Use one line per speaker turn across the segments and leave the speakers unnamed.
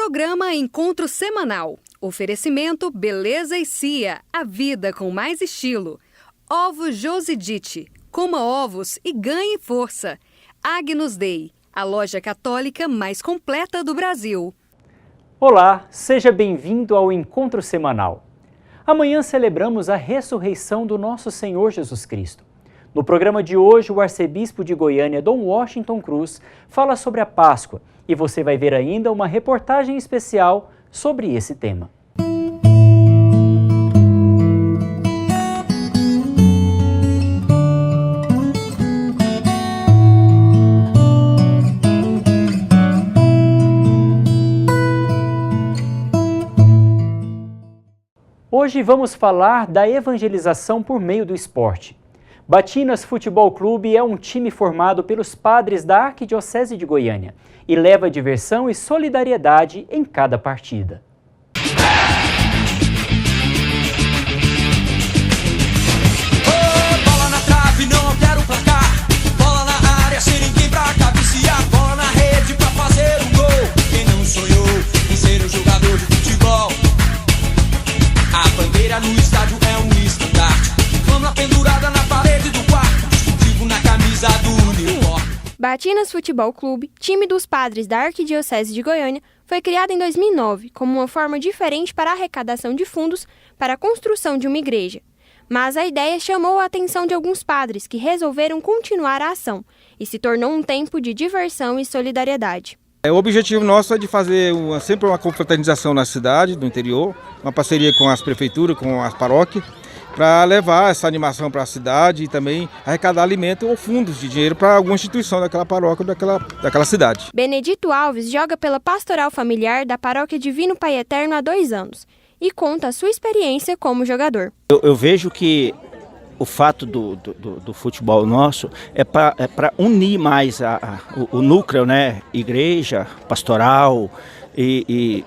Programa Encontro Semanal. Oferecimento Beleza e Cia, a vida com mais estilo. Ovos Josidite, coma ovos e ganhe força. Agnus Dei, a loja católica mais completa do Brasil.
Olá, seja bem-vindo ao Encontro Semanal. Amanhã celebramos a ressurreição do nosso Senhor Jesus Cristo. No programa de hoje, o arcebispo de Goiânia, Dom Washington Cruz, fala sobre a Páscoa e você vai ver ainda uma reportagem especial sobre esse tema. Hoje vamos falar da evangelização por meio do esporte. Batinas Futebol Clube é um time formado pelos padres da Arquidiocese de Goiânia e leva diversão e solidariedade em cada partida.
Bola na trave, não altera o placar. Bola na área, sem ninguém pra cabecear. Bola na rede pra fazer um gol. Quem não sonhou em ser um jogador de futebol? A bandeira no estádio é um estandarte. Fama pendurada na parede do quarto. Distintivo na camisa do uniforme.
Batinas Futebol Clube, time dos padres da Arquidiocese de Goiânia, foi criado em 2009 como uma forma diferente para a arrecadação de fundos para a construção de uma igreja. Mas a ideia chamou a atenção de alguns padres que resolveram continuar a ação e se tornou um tempo de diversão e solidariedade.
O objetivo nosso é de fazer sempre uma confraternização na cidade, no interior, uma parceria com as prefeituras, com as paróquias, para levar essa animação para a cidade e também arrecadar alimento ou fundos de dinheiro para alguma instituição daquela paróquia, daquela cidade.
Benedito Alves joga pela Pastoral Familiar da Paróquia Divino Pai Eterno há 2 anos e conta a sua experiência como jogador.
Eu vejo que o fato do futebol nosso é para unir mais o núcleo, né? Igreja, pastoral e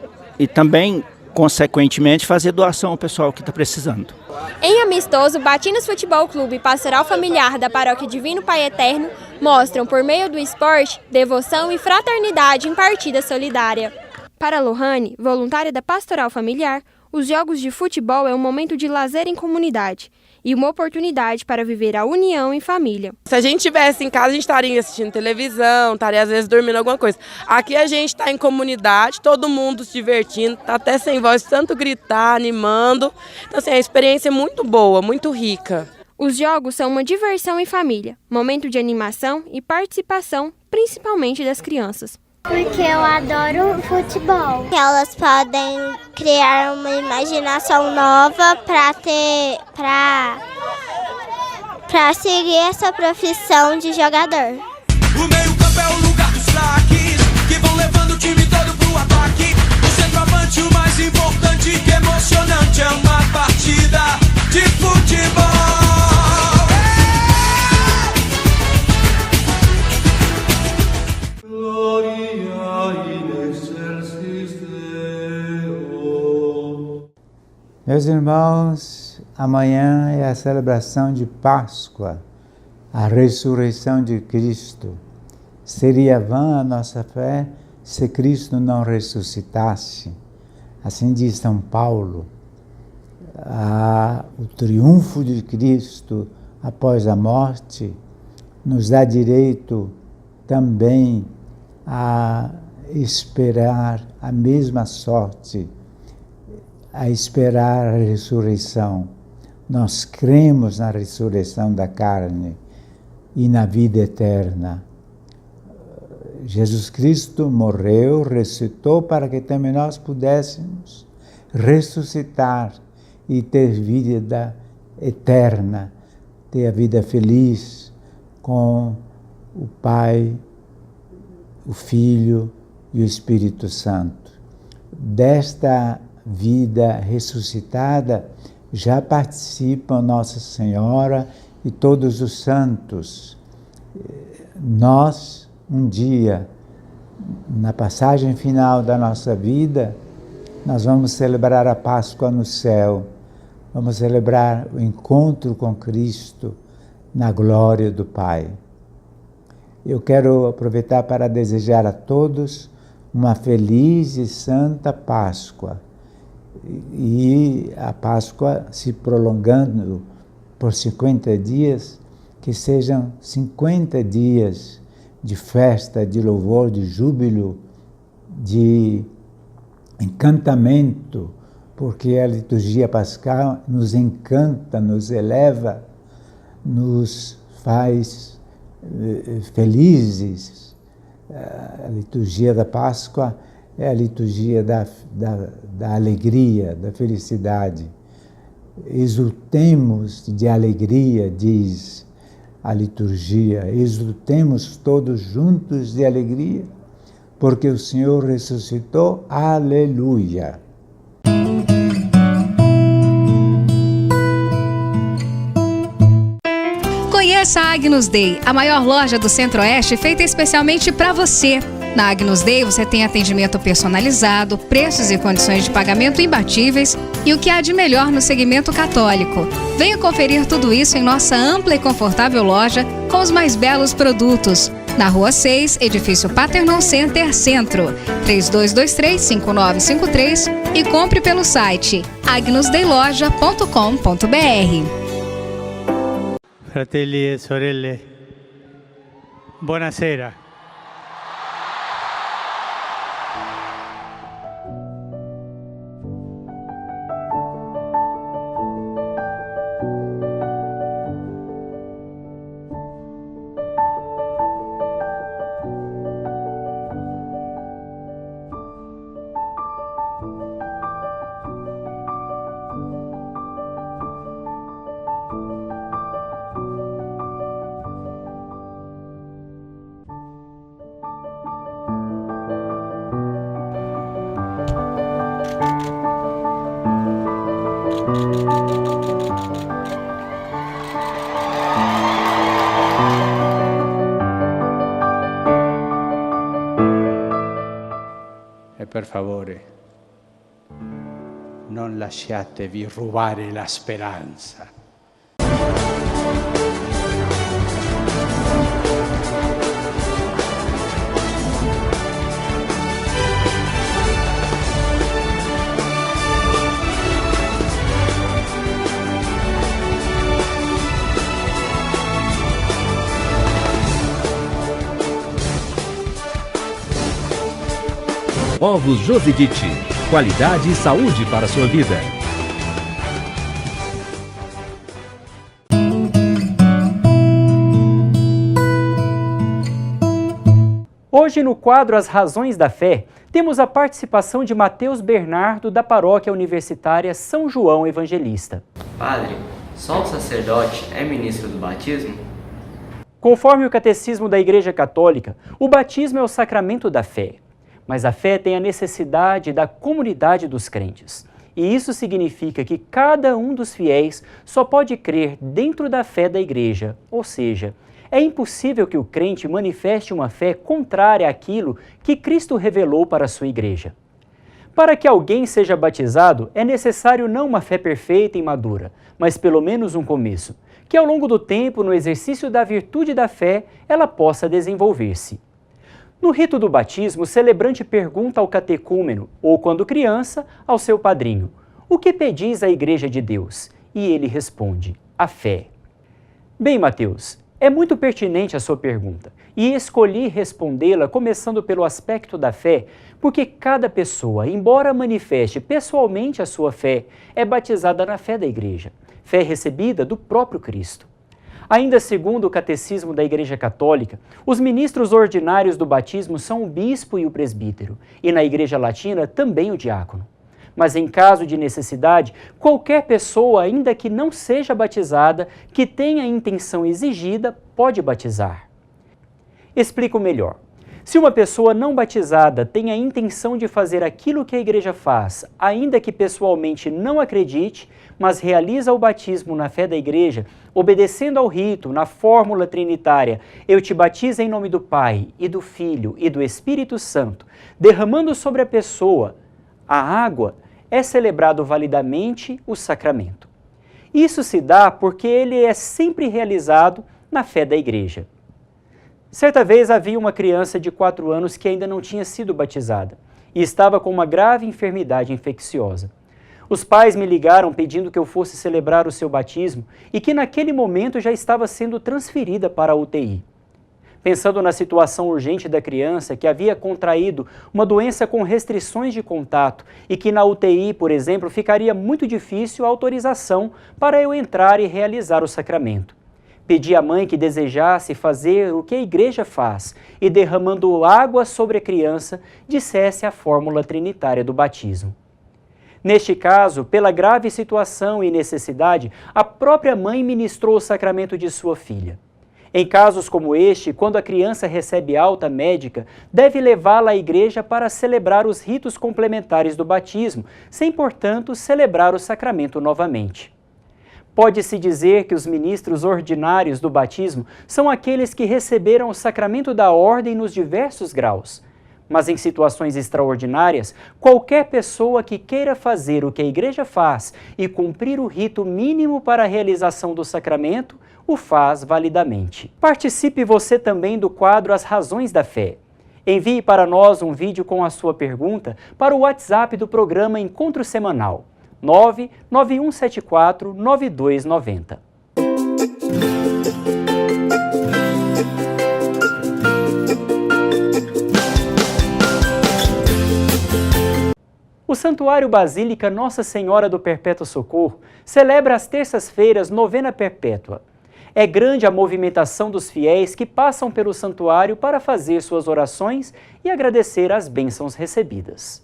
também, consequentemente, fazer doação ao pessoal que está precisando.
Em amistoso, Batinas Futebol Clube e Pastoral Familiar da Paróquia Divino Pai Eterno mostram, por meio do esporte, devoção e fraternidade em partida solidária. Para Lohane, voluntária da Pastoral Familiar, os jogos de futebol é um momento de lazer em comunidade e uma oportunidade para viver a união em família.
Se a gente estivesse em casa, a gente estaria assistindo televisão, estaria às vezes dormindo alguma coisa. Aqui a gente está em comunidade, todo mundo se divertindo, está até sem voz, tanto gritar, animando. Então, assim, a experiência é muito boa, muito rica.
Os jogos são uma diversão em família, momento de animação e participação, principalmente das crianças.
Porque eu adoro futebol. Elas podem criar uma imaginação nova para seguir essa profissão de jogador.
O meio-campo é o lugar dos craques que vão levando o time todo pro ataque. O centroavante, o mais importante, que emocionante, é uma partida de futebol.
Meus irmãos, amanhã é a celebração de Páscoa, a ressurreição de Cristo. Seria vã a nossa fé se Cristo não ressuscitasse. Assim diz São Paulo. O triunfo de Cristo após a morte nos dá direito também a esperar a mesma sorte, a esperar a ressurreição. Nós cremos na ressurreição da carne e na vida eterna. Jesus Cristo morreu, ressuscitou para que também nós pudéssemos ressuscitar e ter vida eterna, ter a vida feliz com o Pai, o Filho e o Espírito Santo. Desta vida ressuscitada já participam Nossa Senhora e todos os santos. Nós, um dia, na passagem final da nossa vida, nós vamos celebrar a Páscoa no céu, vamos celebrar o encontro com Cristo na glória do Pai. Eu quero aproveitar para desejar a todos uma feliz e santa Páscoa. E a Páscoa se prolongando por 50 dias, que sejam 50 dias de festa, de louvor, de júbilo, de encantamento, porque a liturgia pascal nos encanta, nos eleva, nos faz felizes. A liturgia da Páscoa é a liturgia da alegria, da felicidade. Exultemos de alegria, diz a liturgia, exultemos todos juntos de alegria, porque o Senhor ressuscitou. Aleluia!
Conheça a Agnus Dei, a maior loja do Centro-Oeste feita especialmente para você. Na Agnus Dei você tem atendimento personalizado, preços e condições de pagamento imbatíveis e o que há de melhor no segmento católico. Venha conferir tudo isso em nossa ampla e confortável loja com os mais belos produtos. Na Rua 6, Edifício Paternal Center Centro, 3223-5953 e compre pelo site agnusdeiloja.com.br.
Fratelli e sorelle, buonasera.
E per favore, non lasciatevi rubare la speranza.
Ovos Josidite, qualidade e saúde para a sua vida.
Hoje, no quadro As Razões da Fé, temos a participação de Mateus Bernardo, da Paróquia Universitária São João Evangelista.
Padre, só o sacerdote é ministro do batismo?
Conforme o Catecismo da Igreja Católica, o batismo é o sacramento da fé. Mas a fé tem a necessidade da comunidade dos crentes. E isso significa que cada um dos fiéis só pode crer dentro da fé da Igreja. Ou seja, é impossível que o crente manifeste uma fé contrária àquilo que Cristo revelou para a sua Igreja. Para que alguém seja batizado, é necessário não uma fé perfeita e madura, mas pelo menos um começo, que ao longo do tempo, no exercício da virtude da fé, ela possa desenvolver-se. No rito do batismo, o celebrante pergunta ao catecúmeno, ou quando criança, ao seu padrinho: "O que pedis à Igreja de Deus?" E ele responde: "A fé." Bem, Mateus, é muito pertinente a sua pergunta, e escolhi respondê-la começando pelo aspecto da fé, porque cada pessoa, embora manifeste pessoalmente a sua fé, é batizada na fé da Igreja, fé recebida do próprio Cristo. Ainda segundo o Catecismo da Igreja Católica, os ministros ordinários do batismo são o bispo e o presbítero, e na Igreja Latina também o diácono. Mas em caso de necessidade, qualquer pessoa, ainda que não seja batizada, que tenha a intenção exigida, pode batizar. Explico melhor. Se uma pessoa não batizada tem a intenção de fazer aquilo que a Igreja faz, ainda que pessoalmente não acredite, mas realiza o batismo na fé da Igreja, obedecendo ao rito, na fórmula trinitária, eu te batizo em nome do Pai, e do Filho, e do Espírito Santo, derramando sobre a pessoa a água, é celebrado validamente o sacramento. Isso se dá porque ele é sempre realizado na fé da Igreja. Certa vez havia uma criança de 4 anos que ainda não tinha sido batizada e estava com uma grave enfermidade infecciosa. Os pais me ligaram pedindo que eu fosse celebrar o seu batismo e que naquele momento já estava sendo transferida para a UTI. Pensando na situação urgente da criança que havia contraído uma doença com restrições de contato e que na UTI, por exemplo, ficaria muito difícil a autorização para eu entrar e realizar o sacramento. Pedi à mãe que desejasse fazer o que a igreja faz e, derramando água sobre a criança, dissesse a fórmula trinitária do batismo. Neste caso, pela grave situação e necessidade, a própria mãe ministrou o sacramento de sua filha. Em casos como este, quando a criança recebe alta médica, deve levá-la à igreja para celebrar os ritos complementares do batismo, sem, portanto, celebrar o sacramento novamente. Pode-se dizer que os ministros ordinários do batismo são aqueles que receberam o sacramento da ordem nos diversos graus. Mas em situações extraordinárias, qualquer pessoa que queira fazer o que a igreja faz e cumprir o rito mínimo para a realização do sacramento, o faz validamente. Participe você também do quadro As Razões da Fé. Envie para nós um vídeo com a sua pergunta para o WhatsApp do programa Encontro Semanal, 99174-9290. O Santuário Basílica Nossa Senhora do Perpétuo Socorro celebra às terças-feiras novena perpétua. É grande a movimentação dos fiéis que passam pelo santuário para fazer suas orações e agradecer as bênçãos recebidas.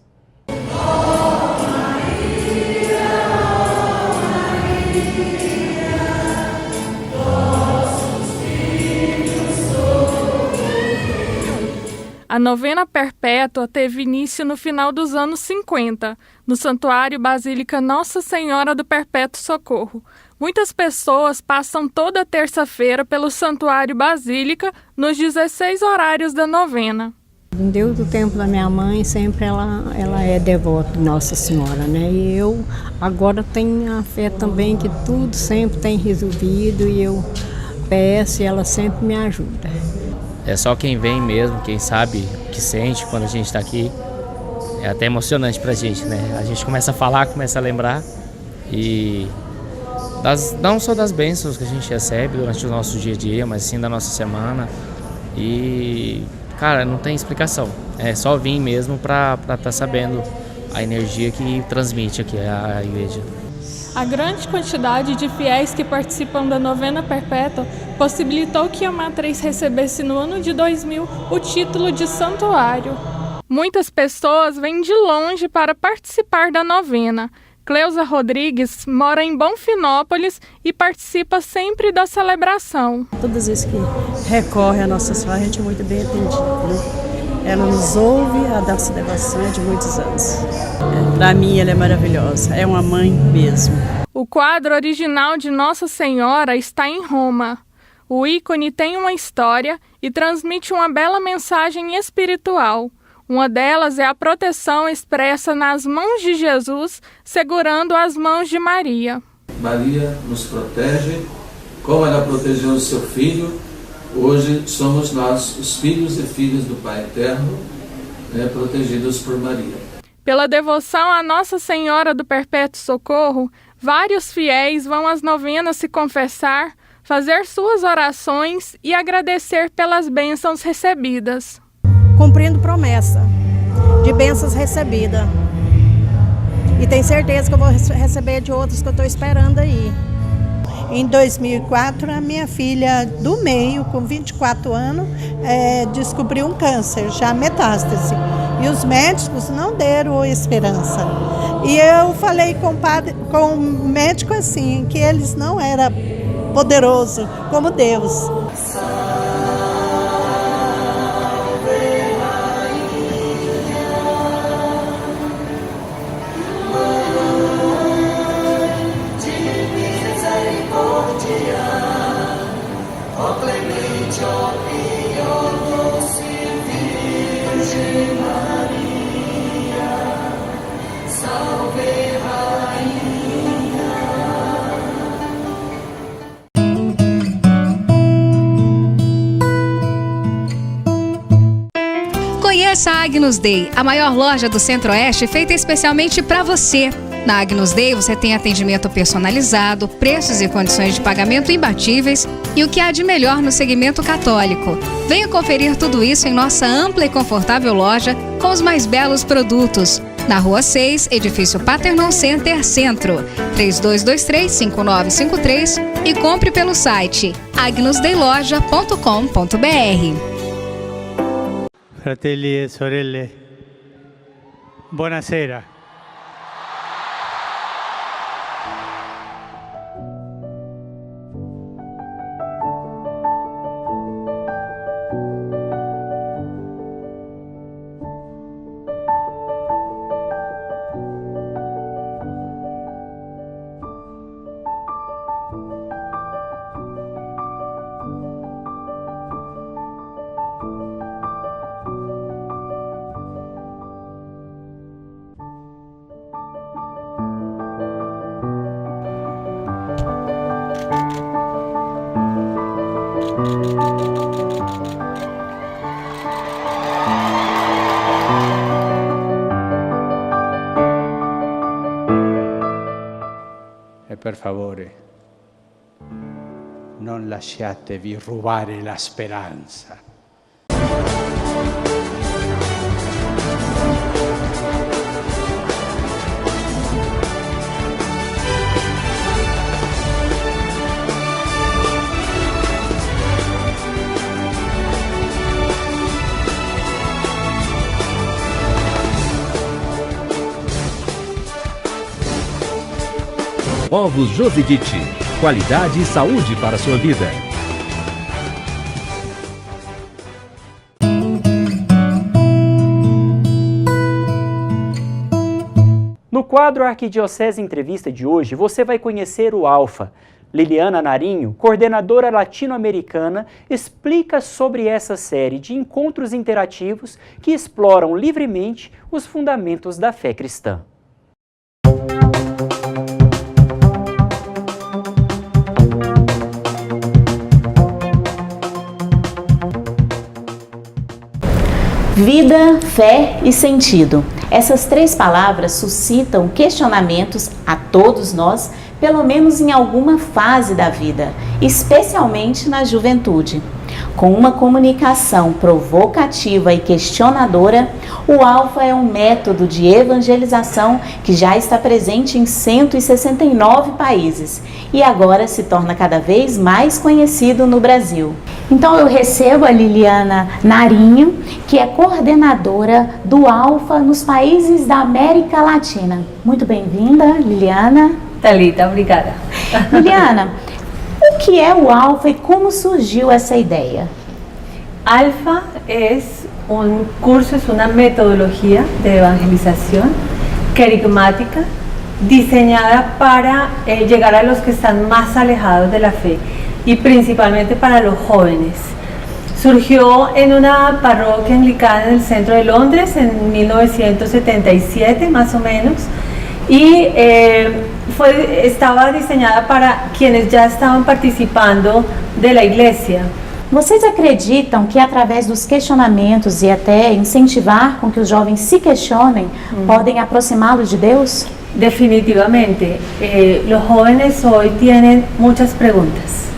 A novena perpétua teve início no final dos anos 50, no Santuário Basílica Nossa Senhora do Perpétuo Socorro. Muitas pessoas passam toda terça-feira pelo Santuário Basílica nos 16 horários da novena.
Desde o tempo da minha mãe, sempre ela é devota de Nossa Senhora, né? E eu agora tenho a fé também que tudo sempre tem resolvido e eu peço e ela sempre me ajuda.
É só quem vem mesmo, quem sabe o que sente quando a gente está aqui. É até emocionante pra gente, né? A gente começa a falar, começa a lembrar e não só das bênçãos que a gente recebe durante o nosso dia a dia, mas sim da nossa semana. E, cara, não tem explicação. É só vir mesmo pra estar sabendo a energia que transmite aqui a igreja.
A grande quantidade de fiéis que participam da novena perpétua possibilitou que a matriz recebesse no ano de 2000 o título de santuário. Muitas pessoas vêm de longe para participar da novena. Cleusa Rodrigues mora em Bonfinópolis e participa sempre da celebração.
Todas as vezes que recorre a Nossa Senhora, a gente é muito bem atendido, né? Ela nos ouve, a nossa devoção é de muitos anos. Para mim, ela é maravilhosa, é uma mãe mesmo.
O quadro original de Nossa Senhora está em Roma. O ícone tem uma história e transmite uma bela mensagem espiritual. Uma delas é a proteção expressa nas mãos de Jesus, segurando as mãos de Maria.
Maria nos protege, como ela protegeu o seu filho. Hoje somos nós, os filhos e filhas do Pai Eterno, protegidos por Maria.
Pela devoção a Nossa Senhora do Perpétuo Socorro, vários fiéis vão às novenas se confessar, fazer suas orações e agradecer pelas bênçãos recebidas.
Cumprindo promessa de bênçãos recebidas. E tenho certeza que eu vou receber de outros que eu estou esperando aí. Em 2004, a minha filha do meio, com 24 anos, descobriu um câncer, já metástase. E os médicos não deram esperança. E eu falei com o médico assim, que eles não eram poderosos como Deus.
Agnus Dei, a maior loja do Centro-Oeste feita especialmente para você. Na Agnus Dei você tem atendimento personalizado, preços e condições de pagamento imbatíveis e o que há de melhor no segmento católico. Venha conferir tudo isso em nossa ampla e confortável loja com os mais belos produtos. Na Rua 6, Edifício Paternon Center, Centro, 3223-5953 e compre pelo site agnusdeiloja.com.br.
Fratelli e sorelle, buonasera.
E per favore, non lasciatevi rubare la speranza.
Ovos Josidite. Qualidade e saúde para a sua vida.
No quadro Arquidiocese Entrevista de hoje, você vai conhecer o Alfa. Liliana Narinho, coordenadora latino-americana, explica sobre essa série de encontros interativos que exploram livremente os fundamentos da fé cristã.
Vida, fé e sentido. Essas três palavras suscitam questionamentos a todos nós, pelo menos em alguma fase da vida, especialmente na juventude. Com uma comunicação provocativa e questionadora, o Alfa é um método de evangelização que já está presente em 169 países e agora se torna cada vez mais conhecido no Brasil. Então eu recebo a Liliana Narinho, que é coordenadora do Alfa nos países da América Latina. Muito bem-vinda, Liliana.
Thalita, obrigada.
Liliana, o que é o Alfa e como surgiu essa ideia?
Alfa es un curso, es una metodología de evangelización querigmática diseñada para llegar a los que están más alejados de la fe y principalmente para los jóvenes. Surgió en una parroquia anglicana en el centro de Londres en 1977 más o menos y estava diseñada para quienes já estavam participando da igreja.
Vocês acreditam que através dos questionamentos e até incentivar com que os jovens se questionem, podem aproximá-los de Deus?
Definitivamente. Los jóvenes hoy tienen muchas preguntas.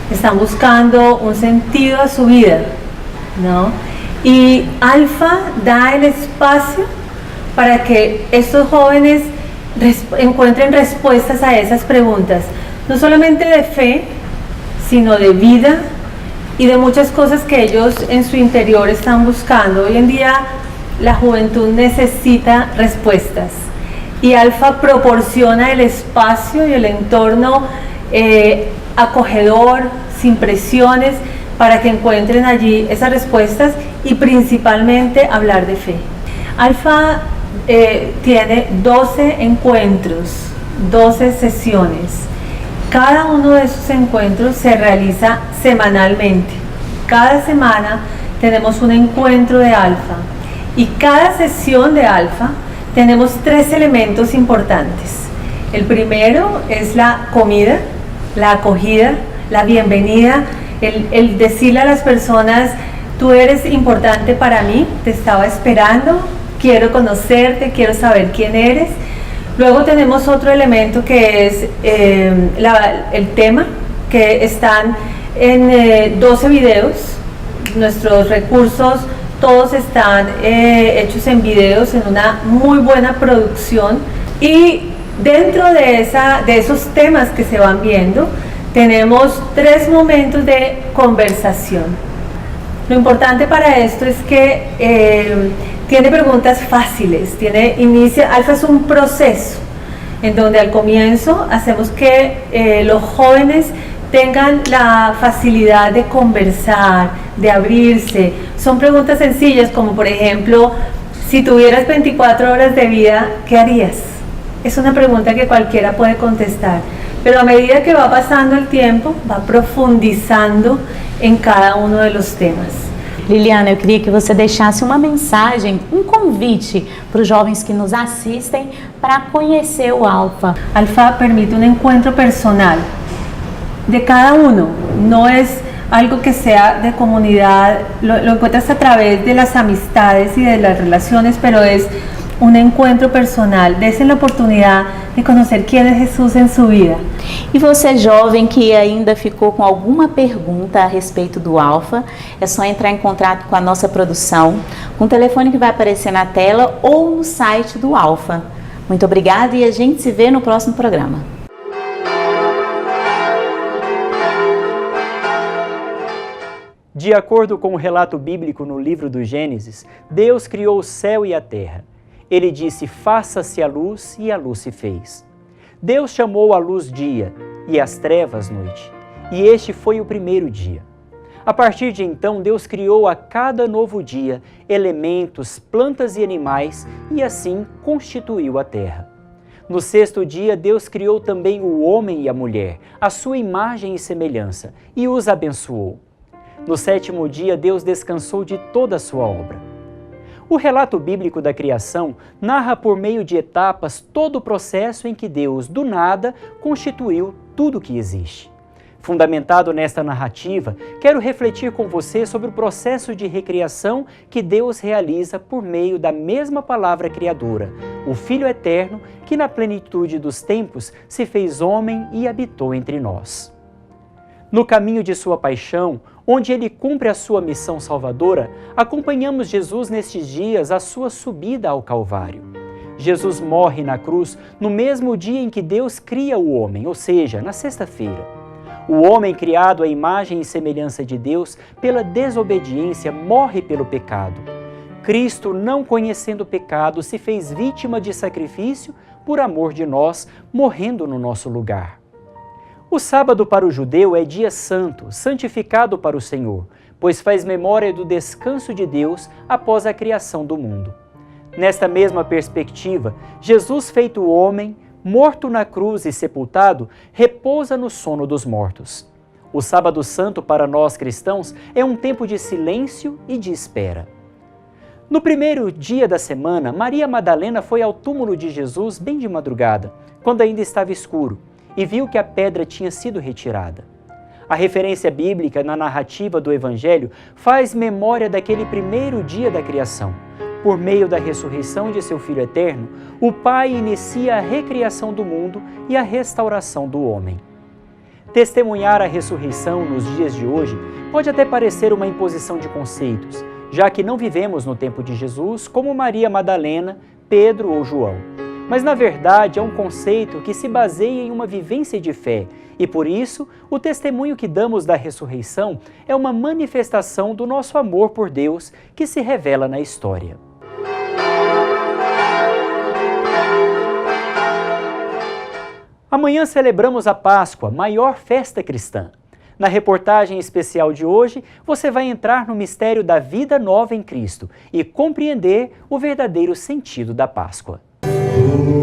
Están buscando un sentido a su vida, ¿no? Y Alfa da el espacio para que estos jóvenes encuentren respuestas a esas preguntas, no solamente de fe, sino de vida y de muchas cosas que ellos en su interior están buscando. Hoy en día la juventud necesita respuestas y Alfa proporciona el espacio y el entorno acogedor, sin presiones, para que encuentren allí esas respuestas y principalmente hablar de fe. Alfa tiene 12 encuentros, 12 sesiones. Cada uno de esos encuentros se realiza semanalmente. Cada semana tenemos un encuentro de Alfa y cada sesión de Alfa tenemos 3 elementos importantes. El primero es la comida, la acogida, la bienvenida, el decirle a las personas tú eres importante para mí, te estaba esperando, quiero conocerte, quiero saber quién eres. Luego tenemos otro elemento que es el tema, que están en 12 videos. Nuestros recursos todos están hechos en videos, en una muy buena producción, y dentro de esos temas que se van viendo tenemos 3 momentos de conversación. Lo importante para esto es que tiene preguntas fáciles, Alfa es un proceso en donde al comienzo hacemos que los jóvenes tengan la facilidad de conversar, de abrirse. Son preguntas sencillas como, por ejemplo, si tuvieras 24 horas de vida, ¿qué harías? Es una pregunta que cualquiera puede contestar, pero a medida que va pasando el tiempo, va profundizando em cada um dos temas.
Liliana, eu queria que você deixasse uma mensagem, um convite para os jovens que nos assistem para conhecer o Alfa.
Alfa permite um encontro personal de cada uno, no es algo que sea de comunidad, lo encuentras a través de las amistades y de las relaciones, pero es un encuentro personal. Desse a oportunidade de conhecer quem é Jesus em sua vida.
E você, jovem, que ainda ficou com alguma pergunta a respeito do Alfa, é só entrar em contato com a nossa produção, com o telefone que vai aparecer na tela ou no site do Alfa. Muito obrigada e a gente se vê no próximo programa.
De acordo com o relato bíblico no livro do Gênesis, Deus criou o céu e a terra. Ele disse, faça-se a luz, e a luz se fez. Deus chamou a luz dia, e as trevas noite, e este foi o primeiro dia. A partir de então, Deus criou a cada novo dia elementos, plantas e animais, e assim constituiu a terra. No 6º dia, Deus criou também o homem e a mulher, à sua imagem e semelhança, e os abençoou. No 7º dia, Deus descansou de toda a sua obra. O relato bíblico da criação narra por meio de etapas todo o processo em que Deus, do nada, constituiu tudo o que existe. Fundamentado nesta narrativa, quero refletir com você sobre o processo de recriação que Deus realiza por meio da mesma palavra criadora, o Filho Eterno, que na plenitude dos tempos se fez homem e habitou entre nós. No caminho de sua paixão, onde ele cumpre a sua missão salvadora, acompanhamos Jesus nestes dias a sua subida ao Calvário. Jesus morre na cruz no mesmo dia em que Deus cria o homem, ou seja, na sexta-feira. O homem criado à imagem e semelhança de Deus, pela desobediência, morre pelo pecado. Cristo, não conhecendo o pecado, se fez vítima de sacrifício por amor de nós, morrendo no nosso lugar. O sábado para o judeu é dia santo, santificado para o Senhor, pois faz memória do descanso de Deus após a criação do mundo. Nesta mesma perspectiva, Jesus feito homem, morto na cruz e sepultado, repousa no sono dos mortos. O sábado santo para nós cristãos é um tempo de silêncio e de espera. No primeiro dia da semana, Maria Madalena foi ao túmulo de Jesus bem de madrugada, quando ainda estava escuro, e viu que a pedra tinha sido retirada. A referência bíblica na narrativa do Evangelho faz memória daquele primeiro dia da criação. Por meio da ressurreição de seu Filho Eterno, o Pai inicia a recriação do mundo e a restauração do homem. Testemunhar a ressurreição nos dias de hoje pode até parecer uma imposição de conceitos, já que não vivemos no tempo de Jesus como Maria Madalena, Pedro ou João. Mas, na verdade, é um conceito que se baseia em uma vivência de fé e, por isso, o testemunho que damos da ressurreição é uma manifestação do nosso amor por Deus que se revela na história. Amanhã celebramos a Páscoa, maior festa cristã. Na reportagem especial de hoje, você vai entrar no mistério da vida nova em Cristo e compreender o verdadeiro sentido da Páscoa.
Oh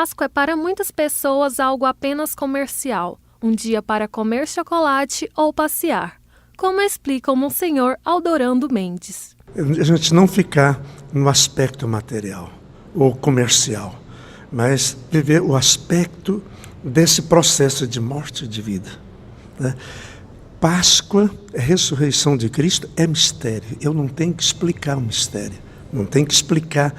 Páscoa é para muitas pessoas algo apenas comercial, um dia para comer chocolate ou passear, como explica o Monsenhor Aldorando Mendes.
A gente não ficar no aspecto material ou comercial, mas viver o aspecto desse processo de morte e de vida, né? Páscoa, a ressurreição de Cristo é mistério. Eu não tenho que explicar o mistério, não tenho que explicar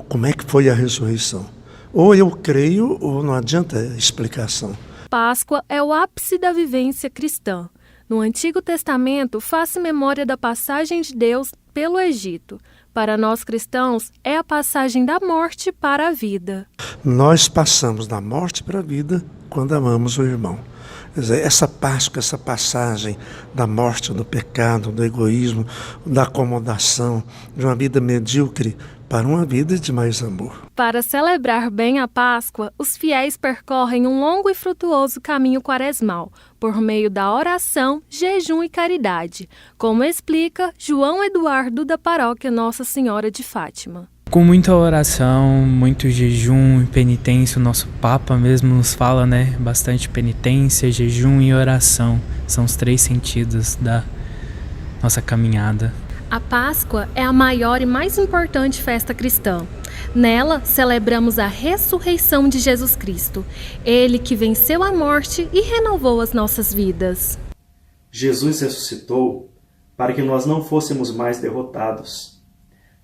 como é que foi a ressurreição. Ou eu creio ou não adianta explicação.
Páscoa é o ápice da vivência cristã. No Antigo Testamento, faz-se memória da passagem de Deus pelo Egito. Para nós cristãos, é a passagem da morte para a vida.
Nós passamos da morte para a vida quando amamos o irmão. Quer dizer, essa Páscoa, essa passagem da morte, do pecado, do egoísmo, da acomodação, de uma vida medíocre para uma vida de mais amor.
Para celebrar bem a Páscoa, os fiéis percorrem um longo e frutuoso caminho quaresmal, por meio da oração, jejum e caridade, como explica João Eduardo da paróquia Nossa Senhora de Fátima.
Com muita oração, muito jejum e penitência, o nosso Papa mesmo nos fala, né? Bastante penitência, jejum e oração. São os 3 sentidos da nossa caminhada.
A Páscoa é a maior e mais importante festa cristã. Nela, celebramos a ressurreição de Jesus Cristo, Ele que venceu a morte e renovou as nossas vidas.
Jesus ressuscitou para que nós não fôssemos mais derrotados.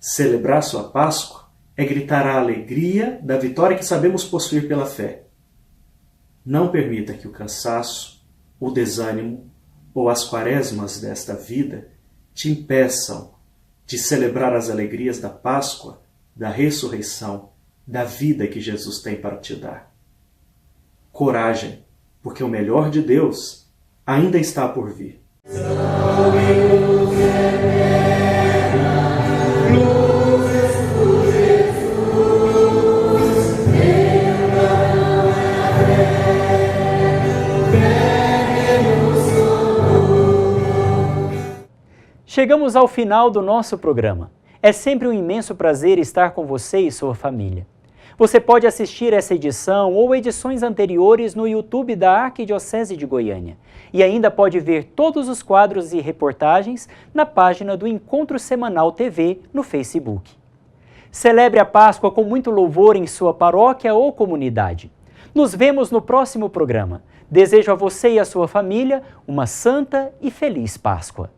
Celebrar sua Páscoa é gritar a alegria da vitória que sabemos possuir pela fé. Não permita que o cansaço, o desânimo ou as quaresmas desta vida te impeçam de celebrar as alegrias da Páscoa, da ressurreição, da vida que Jesus tem para te dar. Coragem, porque o melhor de Deus ainda está por vir.
Chegamos ao final do nosso programa. É sempre um imenso prazer estar com você e sua família. Você pode assistir essa edição ou edições anteriores no YouTube da Arquidiocese de Goiânia e ainda pode ver todos os quadros e reportagens na página do Encontro Semanal TV no Facebook. Celebre a Páscoa com muito louvor em sua paróquia ou comunidade. Nos vemos no próximo programa. Desejo a você e a sua família uma santa e feliz Páscoa.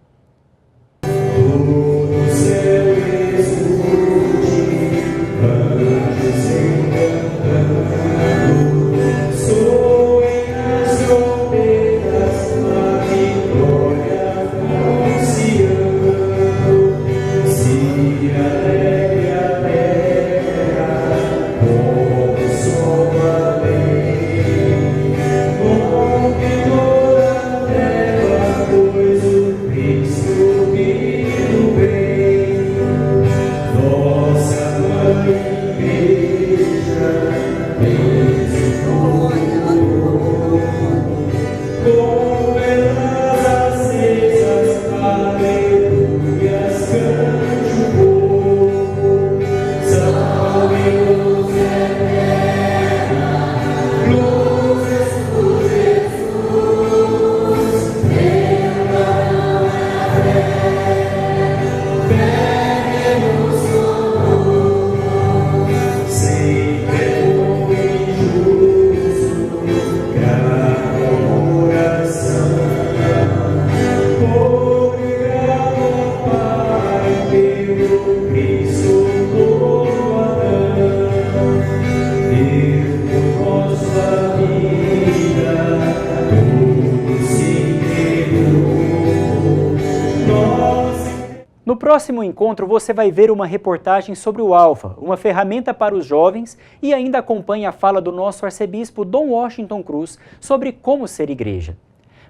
No próximo encontro você vai ver uma reportagem sobre o Alfa, uma ferramenta para os jovens, e ainda acompanha a fala do nosso arcebispo Dom Washington Cruz sobre como ser igreja.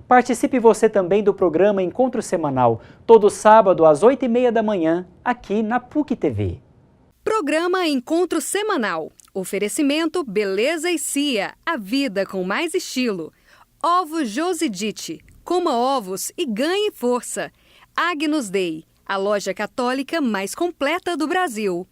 Participe você também do programa Encontro Semanal, todo sábado às 8h30 da manhã, aqui na PUC TV.
Programa Encontro Semanal. Oferecimento Beleza e Cia, a vida com mais estilo. Ovos Josidite, coma ovos e ganhe força. Agnus Dei, a loja católica mais completa do Brasil.